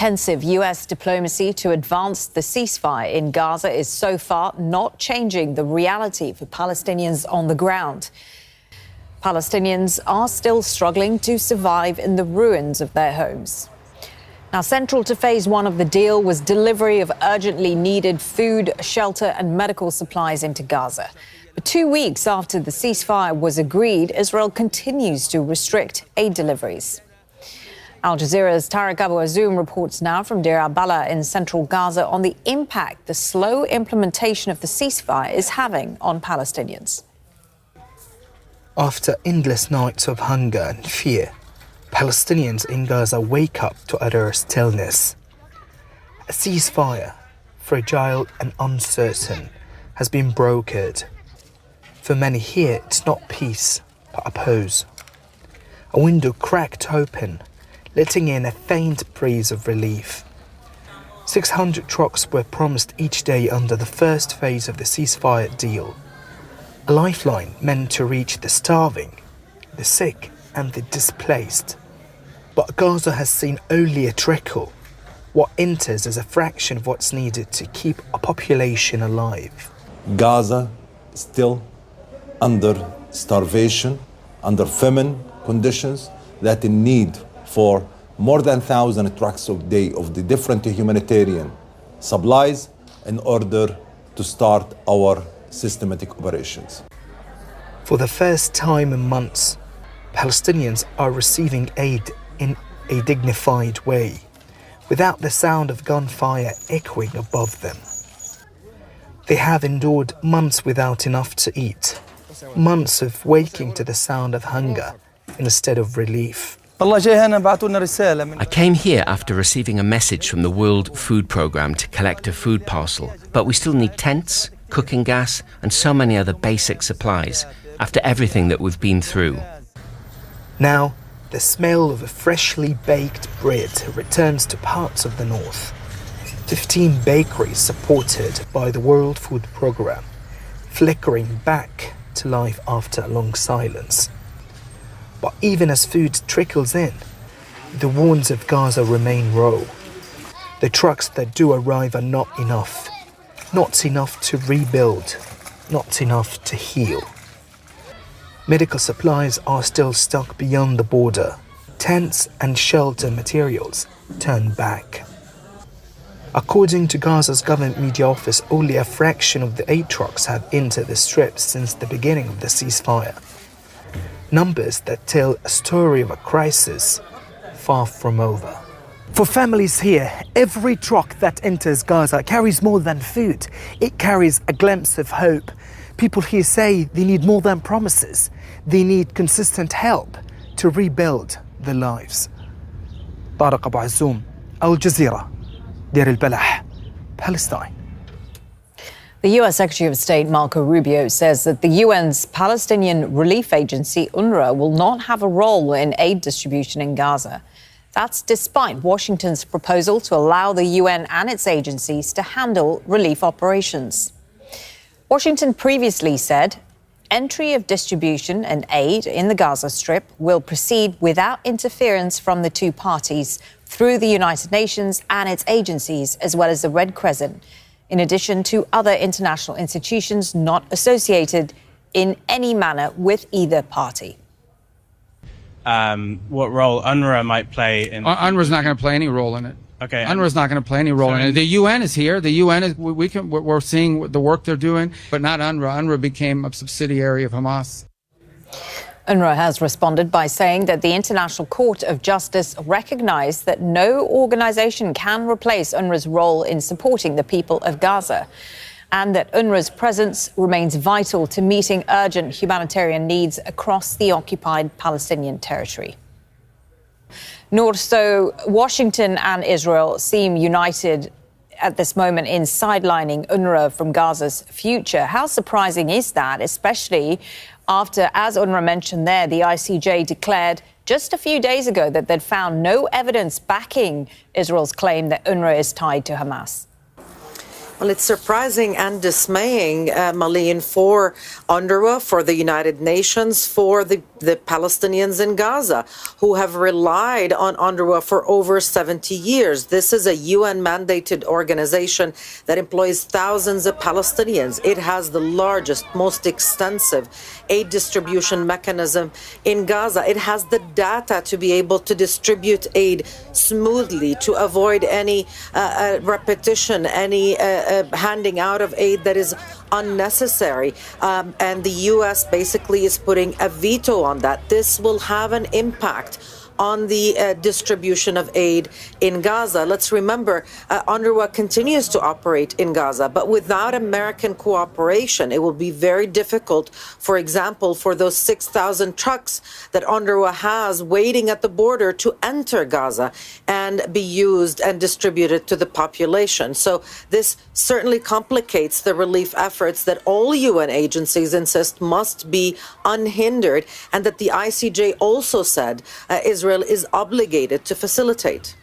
Intensive U.S. diplomacy to advance the ceasefire in Gaza is so far not changing the reality for Palestinians on the ground. Palestinians are still struggling to survive in the ruins of their homes. Now, central to phase one of the deal was delivery of urgently needed food, shelter and medical supplies into Gaza. But 2 weeks after the ceasefire was agreed, Israel continues to restrict aid deliveries. Al Jazeera's Tariq Abu Azoum reports now from Deir al-Balah in central Gaza on the impact the slow implementation of the ceasefire is having on Palestinians. After endless nights of hunger and fear, Palestinians in Gaza wake up to utter stillness. A ceasefire, fragile and uncertain, has been brokered. For many here, it's not peace, but a pause. A window cracked open, letting in a faint breeze of relief. 600 trucks were promised each day under the first phase of the ceasefire deal. A lifeline meant to reach the starving, the sick and the displaced. But Gaza has seen only a trickle. What enters is a fraction of what's needed to keep a population alive. Gaza is still under starvation, under famine conditions, that in need for more than 1,000 trucks a day of the different humanitarian supplies in order to start our systematic operations. For the first time in months, Palestinians are receiving aid in a dignified way, without the sound of gunfire echoing above them. They have endured months without enough to eat, months of waking to the sound of hunger instead of relief. I came here after receiving a message from the World Food Programme to collect a food parcel, but we still need tents, cooking gas and so many other basic supplies after everything that we've been through. Now, the smell of a freshly baked bread returns to parts of the north. 15 bakeries supported by the World Food Programme, flickering back to life after a long silence. But even as food trickles in, the wounds of Gaza remain raw. The trucks that do arrive are not enough. Not enough to rebuild, not enough to heal. Medical supplies are still stuck beyond the border. Tents and shelter materials turn back. According to Gaza's government media office, only a fraction of the aid trucks have entered the strip since the beginning of the ceasefire. Numbers that tell a story of a crisis far from over. For families here, every truck that enters Gaza carries more than food. It carries a glimpse of hope. People here say they need more than promises. They need consistent help to rebuild their lives. Tariq Abu Azoum, Al Jazeera, Deir al-Balah, Palestine. The U.S. Secretary of State Marco Rubio says that the UN's Palestinian relief agency, UNRWA, will not have a role in aid distribution in Gaza. That's despite Washington's proposal to allow the UN and its agencies to handle relief operations. Washington previously said entry of distribution and aid in the Gaza Strip will proceed without interference from the two parties through the United Nations and its agencies, as well as the Red Crescent, in addition to other international institutions not associated in any manner with either party. What role UNRWA might play in... UNRWA's not going to play any role in it. Okay. UNRWA's not going to play any role in it. The UN is here. The UN is, we're seeing the work they're doing, but not UNRWA. UNRWA became a subsidiary of Hamas. UNRWA has responded by saying that the International Court of Justice recognized that no organization can replace UNRWA's role in supporting the people of Gaza, and that UNRWA's presence remains vital to meeting urgent humanitarian needs across the occupied Palestinian territory. Nor so, Washington and Israel seem united at this moment in sidelining UNRWA from Gaza's future. How surprising is that, especially after, as UNRWA mentioned there, the ICJ declared just a few days ago that they'd found no evidence backing Israel's claim that UNRWA is tied to Hamas? Well, it's surprising and dismaying, Malene, for UNRWA, for the United Nations, for the Palestinians in Gaza, who have relied on UNRWA for over 70 years. This is a UN-mandated organization that employs thousands of Palestinians. It has the largest, most extensive aid distribution mechanism in Gaza. It has the data to be able to distribute aid smoothly, to avoid any repetition, any handing out of aid that is unnecessary. And the U.S. basically is putting a veto on that. This will have an impact on the distribution of aid in Gaza. Let's remember, UNRWA continues to operate in Gaza, but without American cooperation, it will be very difficult, for example, for those 6,000 trucks that UNRWA has waiting at the border to enter Gaza and be used and distributed to the population. So this certainly complicates the relief efforts that all UN agencies insist must be unhindered, and that the ICJ also said Israel is obligated to facilitate.